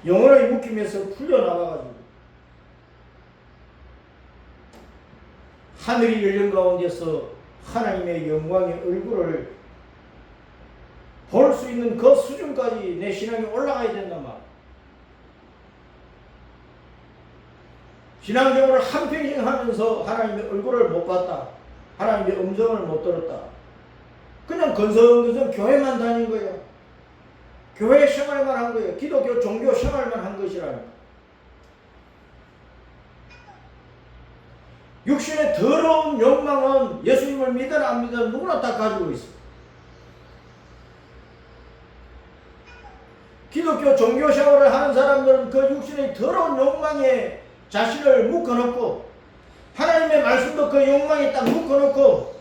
영혼의 묶임에서 풀려나가가지고 하늘이 열린 가운데서 하나님의 영광의 얼굴을 볼 수 있는 그 수준까지 내 신앙이 올라가야 된단 말이야. 신앙생활을 한평생 하면서 하나님의 얼굴을 못 봤다. 하나님의 음성을 못 들었다. 그냥 건성건성 교회만 다닌 거예요. 교회 생활만 한 거예요. 기독교 종교 생활만 한 것이라니까. 육신의 더러운 욕망은 예수님을 믿으나 안 믿으나 누구나 다 가지고 있어요. 기독교 종교 생활을 하는 사람들은 그 육신의 더러운 욕망에 자신을 묶어놓고 하나님의 말씀도 그 욕망에 딱 묶어놓고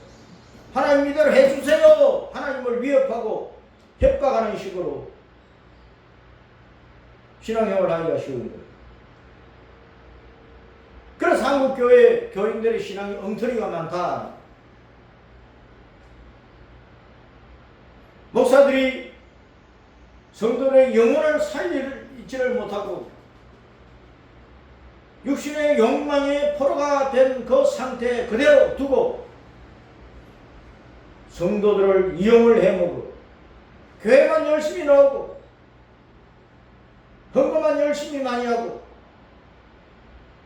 하나님 이대로 해주세요. 하나님을 위협하고 협박하는 식으로 신앙생활을 하기가 쉬운 거예요. 그래서 한국교회 교인들의 신앙이 엉터리가 많다. 목사들이 성도의 영혼을 살리지를 못하고 육신의 욕망에 포로가 된 그 상태에 그대로 두고 성도들을 이용을 해먹고 교회만 열심히 나오고 헌금만 열심히 많이 하고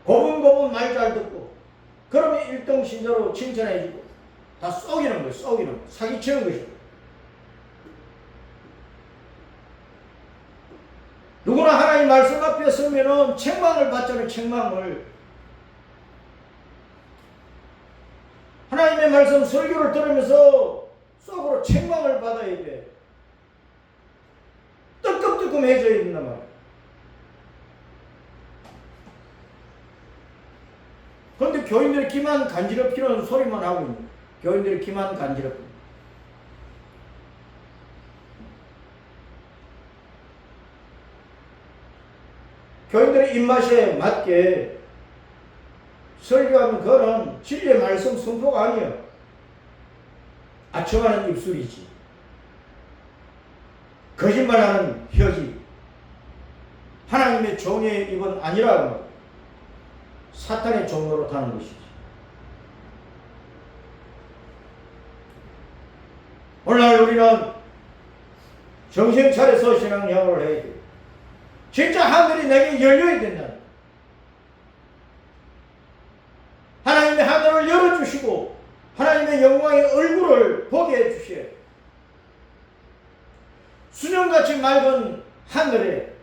고분고분 말 잘 듣고 그러면 1등 신자로 칭찬해주고 다 쏘기는 거예요. 쏘기는 거예요. 사기치는 것이고 누구나 하나님 말씀 앞에 서면은 책망을 받잖아요. 책망을. 하나님의 말씀 설교를 들으면서 속으로 책망을 받아야 돼. 뜨끔뜨끔해져야 된단 말이야. 그런데 교인들이 기만 간지럽히는 소리만 하고 있는 거예요. 교인들이 기만 간지럽히는. 교인들의 입맛에 맞게 설교하면 그거는 진리의 말씀 선포가 아니에요. 아첨하는 입술이지. 거짓말하는 혀지. 하나님의 종의 입은 아니라고 사탄의 종로로 타는 것이지. 오늘날 우리는 정신 차려서 신앙생활을 해야 돼. 진짜 하늘이 내게 열려야 된다. 하나님의 하늘을 열어주시고 하나님의 영광의 얼굴을 보게 해주셔야 돼. 수정같이 맑은 하늘에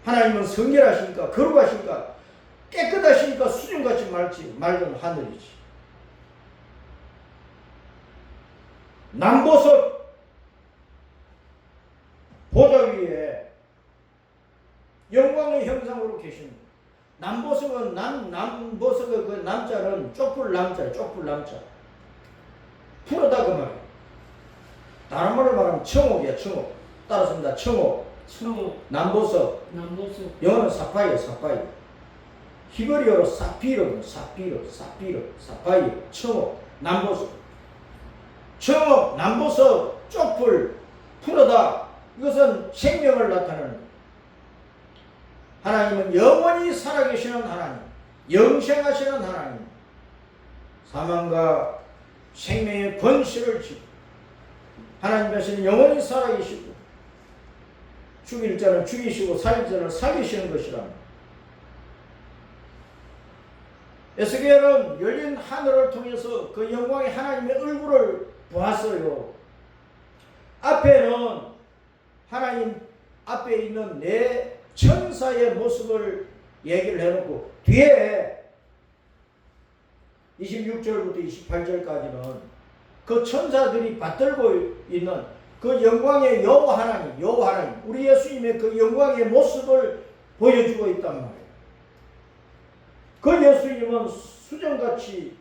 하나님은 성결하시니까 거룩하시니까 깨끗하시니까 수정같이 맑은 하늘이지. 남보석 보좌 위에 영광의 형상으로 계십니다. 남보석은 남보석의 그 남자는 쪽불 남자, 쪽불 남자. 푸르다 그 말이야. 다른 말로 말하면 청옥이야, 청옥. 따라서입니다. 청옥. 청옥. 남보석. 남보석. 영어는 사파이어, 사파이어. 히브리어로 사피로, 사피로, 사피로, 사파이어, 청옥, 남보석. 청옥, 남보석, 쪽불, 푸르다. 이것은 생명을 나타내는 하나님은 영원히 살아계시는 하나님, 영생하시는 하나님, 사망과 생명의 권세를 지고 하나님께서는 영원히 살아계시고 죽일 자는 죽이시고 살릴 자는 살리시는 것이랍니다. 에스겔은 열린 하늘을 통해서 그 영광의 하나님의 얼굴을 보았어요. 앞에는 하나님 앞에 있는 내 천사의 모습을 얘기를 해놓고 뒤에 26절부터 28절까지는 그 천사들이 받들고 있는 그 영광의 여호와 하나님, 우리 예수님의 그 영광의 모습을 보여주고 있단 말이에요. 그 예수님은 수정같이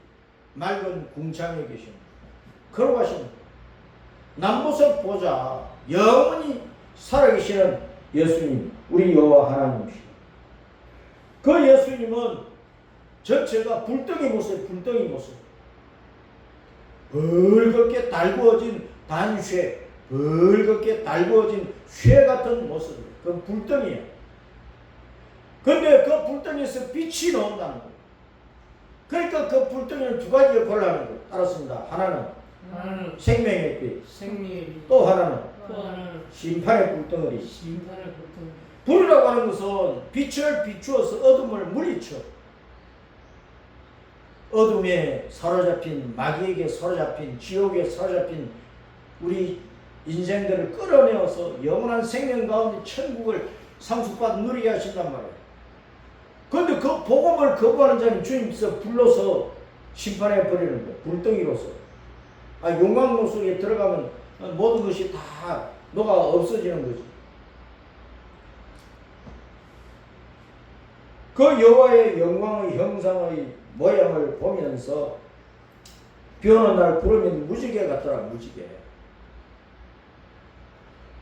맑은 궁창에 계십니다. 걸어가십니다. 남보석 보자. 영원히 살아계시는 예수님, 우리 여호와 하나님이시다. 그 예수님은 전체가 불덩이 모습, 불덩이 모습. 벌겋게 달구어진 단쇠, 벌겋게 달구어진 쇠 같은 모습. 그건 불덩이야. 근데 그 불덩이에서 빛이 나온다는 거예요. 그러니까 그 불덩이는 두 가지 역할을 하는 거예요. 따랐습니다. 하나는 생명의 빛, 또 하나는 심판의 불덩어리. 불이라고 하는 것은 빛을 비추어서 어둠을 물리쳐. 어둠에 사로잡힌, 마귀에게 사로잡힌, 지옥에 사로잡힌 우리 인생들을 끌어내어서 영원한 생명 가운데 천국을 상속받아 누리게 하신단 말이에요. 그런데 그 복음을 거부하는 자는 주님께서 불러서 심판해 버리는 거예요. 불덩이로서. 용광로 속에 들어가면 모든 것이 다 녹아 없어지는 거지. 그 여호와의 영광의 형상의 모양을 보면서 비 오는 날 부르면 무지개 같더라.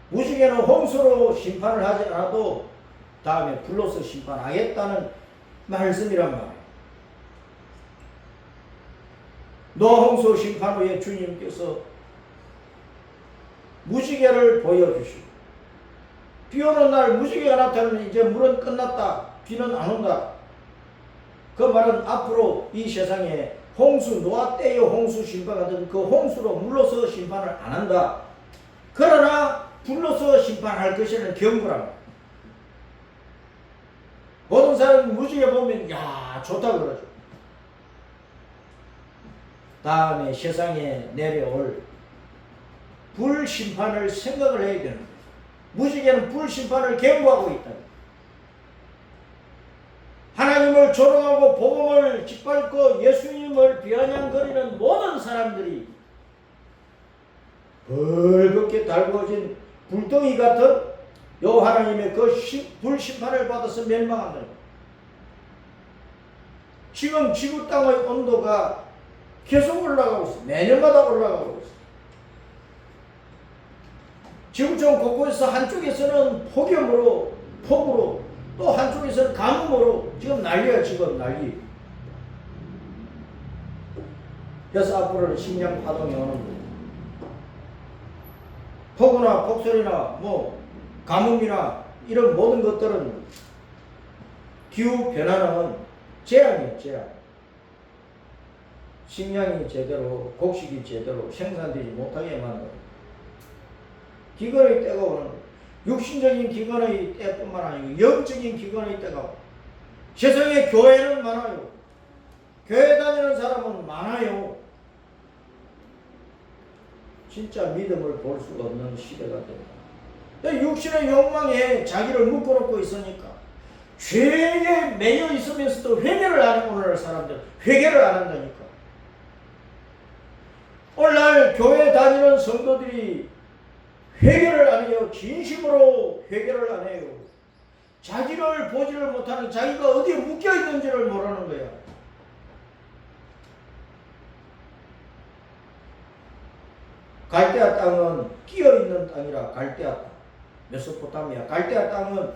무지개는 홍수로 심판을 하지 않아도 다음에 불러서 심판하겠다는 말씀이란 말이에요. 노아 홍수 심판 후에 주님께서 무지개를 보여주시고 비 오는 날 무지개가 나타나면 이제 물은 끝났다. 비는 안 온다. 그 말은 앞으로 이 세상에 홍수, 노아 때의 홍수 심판 같은 그 홍수로 물러서 심판을 안 한다. 그러나 불러서 심판할 것이라는 경고랍니다. 모든 사람이 무지개 보면 야 좋다 그러죠. 다음에 세상에 내려올 불심판을 생각을 해야 되는 거예요. 무지개는 불심판을 경고하고 있다. 하나님을 조롱하고 복음을 짓밟고 예수님을 비아냥거리는 모든 사람들이 벌겋게 달구어진 불덩이 같은 여호와 하나님의 그 불심판을 받아서 멸망한다. 지금 지구 땅의 온도가 계속 올라가고 있어. 매년마다 올라가고 있어. 지구촌 곳곳에서 한쪽에서는 폭염으로, 폭우로, 또 한쪽에서는 가뭄으로 지금 난리야. 지금 난리. 그래서 앞으로는 식량 파동이 오는 거예요. 폭우나 폭설이나 가뭄이나 이런 모든 것들은 기후 변화는 재앙이에요. 재앙. 식량이 제대로, 곡식이 제대로 생산되지 못하게 만들어요. 기근의 때가 오는 거예요. 육신적인 기근의 때뿐만 아니고 영적인 기근의 때가 오고. 세상에 교회는 많아요. 교회 다니는 사람은 많아요. 진짜 믿음을 볼 수가 없는 시대가 됩니다. 육신의 욕망에 자기를 묶어놓고 있으니까 죄에 매여 있으면서도 회개를 안 하는 오늘날 사람들 회개를 안 한다니까. 오늘날 교회 다니는 성도들이 회개를 안 해요. 진심으로 회개를 안 해요. 자기를 보지를 못하는, 자기가 어디에 묶여 있는지를 모르는 거야. 갈대아 땅은 끼어 있는 땅이라 갈대아 땅. 메소포타미아. 갈대아 땅은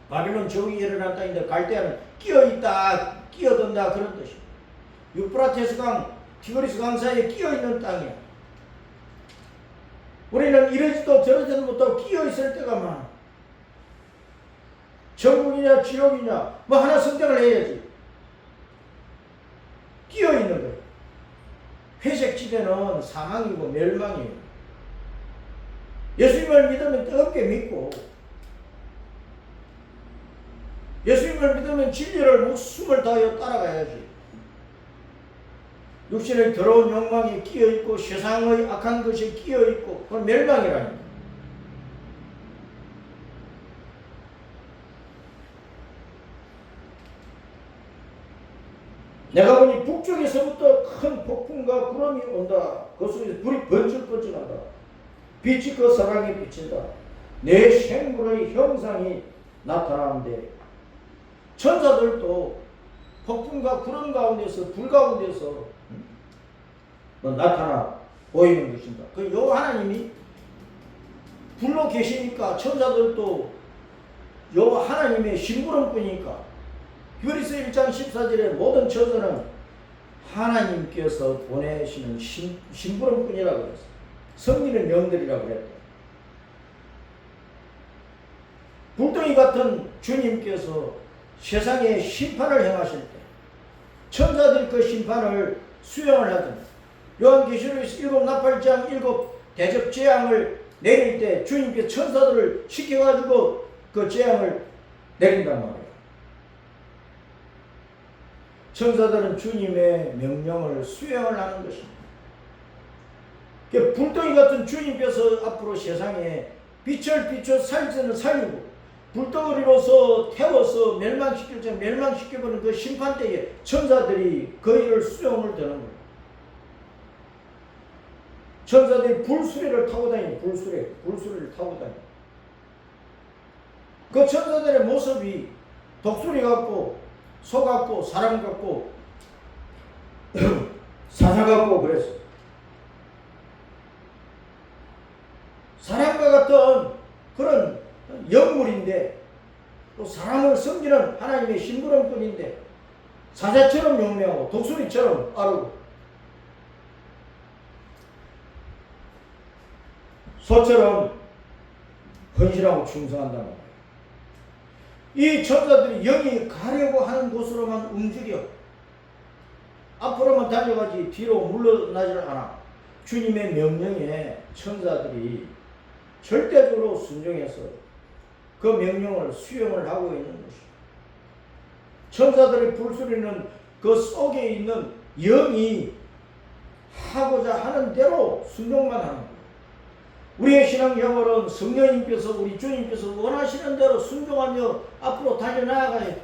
바빌론 적이 일어난 땅인데 갈대아는 끼어 있다, 끼어든다 그런 뜻이야. 유프라테스 강, 티그리스 강 사이에 끼어 있는 땅이야. 우리는 이러지도 저러지도 못하고 끼어 있을 때가 많아. 천국이냐 지옥이냐 하나 선택을 해야지. 끼어 있는 거예요. 회색 지대는 사망이고 멸망이에요. 예수님을 믿으면 뜨겁게 믿고, 예수님을 믿으면 진리를 목숨을 다하여 따라가야지. 육신의 더러운 욕망이 끼어있고 세상의 악한 것이 끼어있고 그건 멸망이라니. 내가 보니 북쪽에서부터 큰 폭풍과 구름이 온다. 그 속에서 불이 번쩍번쩍한다. 빛이 그 사랑에 비친다. 내 생물의 형상이 나타나는데 천사들도 폭풍과 구름 가운데서 불 가운데서 나타나 보이는 것입니다. 그 요 하나님이 불로 계시니까 천사들도 요 하나님의 심부름꾼이니까 히브리서 1장 14절에 모든 천사는 하나님께서 보내시는 심부름꾼이라고 그랬어요. 섬기는 영들이라고 그랬대요. 불덩이 같은 주님께서 세상에 심판을 행하실 때 천사들이 그 심판을 수행을 하던 요한계시록에서 7 나팔장 7 대접 재앙을 내릴 때 주님께 천사들을 시켜가지고 그 재앙을 내린단 말이에요. 천사들은 주님의 명령을 수행을 하는 것입니다. 불덩이 같은 주님께서 앞으로 세상에 빛을 비춰 살지는 살리고 불덩어리로서 태워서 멸망시켜버리는 그 심판 때에 천사들이 그 일을 수용을 되는 거예요. 천사들이 불수레를 타고 다니는 불수레를 타고 다니는 그 천사들의 모습이 독수리 같고 소 같고 사람 같고 사자 같고 그랬어요. 사람과 같은 그런 영물인데 또 사람을 섬기는 하나님의 심부름꾼인데 사자처럼 용맹하고 독수리처럼 빠르고 소처럼 헌신하고 충성한단 말이에요. 이 천사들이 영이 가려고 하는 곳으로만 움직여 앞으로만 달려가지 뒤로 물러나지를 않아. 주님의 명령에 천사들이 절대적으로 순종해서 그 명령을 수용을 하고 있는 것입니다. 천사들의 불소리는 그 속에 있는 영이 하고자 하는 대로 순종만 하는 거예요. 우리의 신앙생활은 성령님께서 우리 주님께서 원하시는 대로 순종하며 앞으로 달려나가야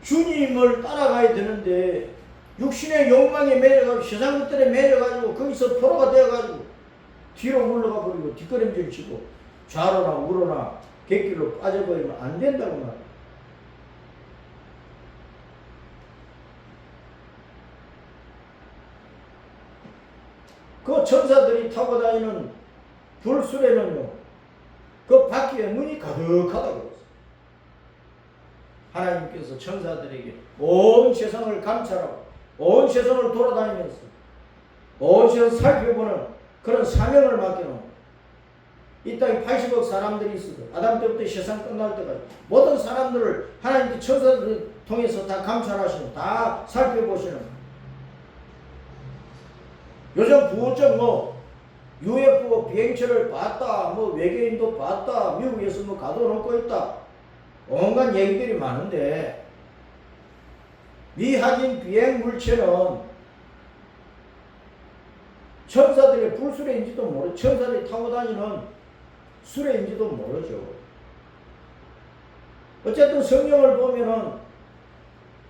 주님을 따라가야 되는데 육신의 욕망에 매여가지고 세상 것들에 매여가지고 거기서 포로가 되어가지고 뒤로 물러가 버리고 뒷걸음질 치고 좌로나 우로나 객길로 빠져버리면 안 된다고 말합니다. 그 천사들이 타고 다니는 불수레는요, 그 바퀴에 문이 가득하다고 그랬어요. 하나님께서 천사들에게 온 세상을 감찰하고 온 세상을 돌아다니면서 온 세상을 살펴보는 그런 사명을 맡겨놓은 이 땅에 80억 사람들이 있어도 아담 때부터 세상 끝날 때까지 모든 사람들을 하나님께 천사들을 통해서 다 감찰하시는, 다 살펴보시는. 요즘 부쩍 UFO 비행체를 봤다, 외계인도 봤다, 미국에서 가둬놓고 있다, 온갖 얘기들이 많은데 미확인 비행 물체는 천사들의 불수레인지도 모르죠. 천사들이 타고 다니는 수레인지도 모르죠. 어쨌든 성경을 보면은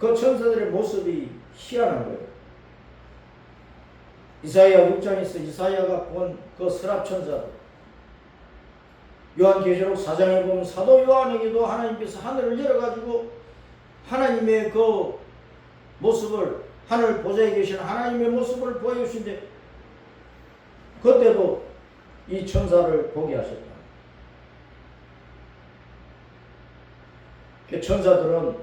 그 천사들의 모습이 희한한 거예요. 이사야 6장에서 이사야가 본 그 서랍천사들, 요한계시록 4장에 보면 사도 요한에게도 하나님께서 하늘을 열어가지고 하나님의 그 모습을, 하늘 보좌에 계신 하나님의 모습을 보여주신데 그때도 이 천사를 보게 하셨다. 그 천사들은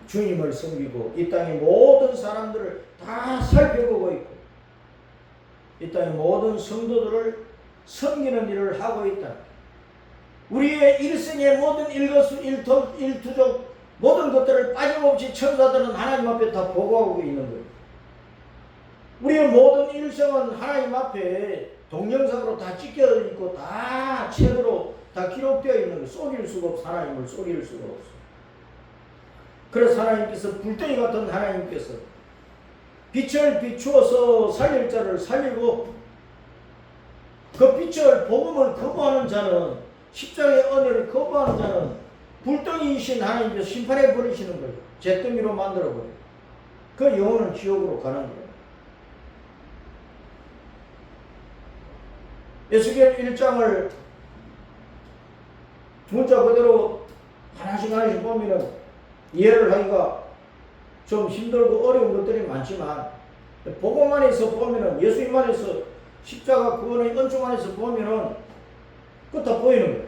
주님을 섬기고 이 땅의 모든 사람들을 다 살펴보고 있고 이 땅의 모든 성도들을 섬기는 일을 하고 있다. 우리의 일생의 모든 일투족 모든 것들을 빠짐없이 천사들은 하나님 앞에 다 보고하고 있는 거예요. 우리의 모든 일생은 하나님 앞에 동영상으로 다 찍혀 있고 다 책으로 다 기록되어 있는 거예요. 속일 수가 없어. 하나님을 속일 수가 없어. 그래서 하나님께서 불덩이 같은 하나님께서 빛을 비추어서 살릴 자를 살리고 그 빛을 복음을 거부하는 자는, 십자가의 은혜를 거부하는 자는 불덩이이신 하나님께서 심판해 버리시는 거예요. 잿더미로 만들어 버려요. 그 영혼은 지옥으로 가는 거예요. 에스겔 1장을 문자 그대로 하나씩 하나씩 보면은 이해를 하기가 좀 힘들고 어려운 것들이 많지만 복음 안에서 보면은 예수님 안에서 십자가 구원의恩중 안에서 보면은 그거 다 보이는 거예요.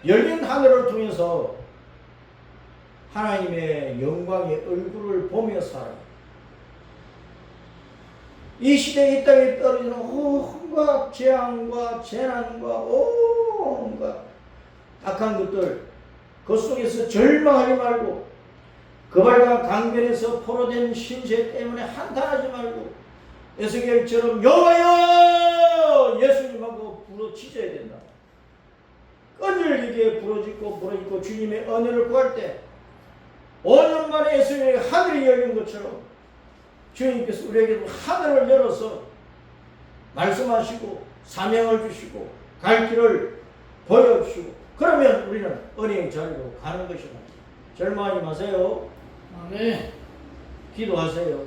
열린 하늘을 통해서 하나님의 영광의 얼굴을 보며 살아요. 이 시대에 이 땅에 떨어지는 온갖 재앙과 재난과 온갖 악한 것들 그 속에서 절망하지 말고 그발과 강변에서 포로된 신세 때문에 한탄하지 말고 에스겔처럼 여호와여 예수님하고 부르짖어야 된다. 끈질기게 부르짖고 주님의 은혜를 구할 때 5년 만에 에스겔에게 하늘이 열린 것처럼 주님께서 우리에게도 하늘을 열어서 말씀하시고 사명을 주시고 갈 길을 보여주시고 그러면 우리는 은혜의 자리로 가는 것입니다. 절망하지 마세요. 아멘. 기도하세요.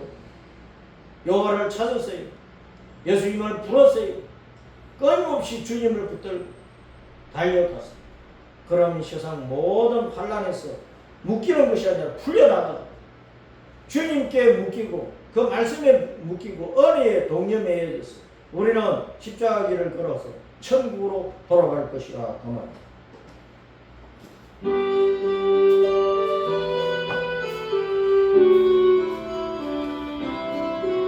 여호와를 찾으세요. 예수님을 부르세요. 끊임없이 주님을 붙들고 달려가세요. 그럼 세상 모든 환난에서 묶이는 것이 아니라 풀려나가 주님께 묶이고 그 말씀에 묶이고 은혜에 동념해야 돼서 우리는 십자가 길을 걸어서 천국으로 돌아갈 것이라 그 말입니다.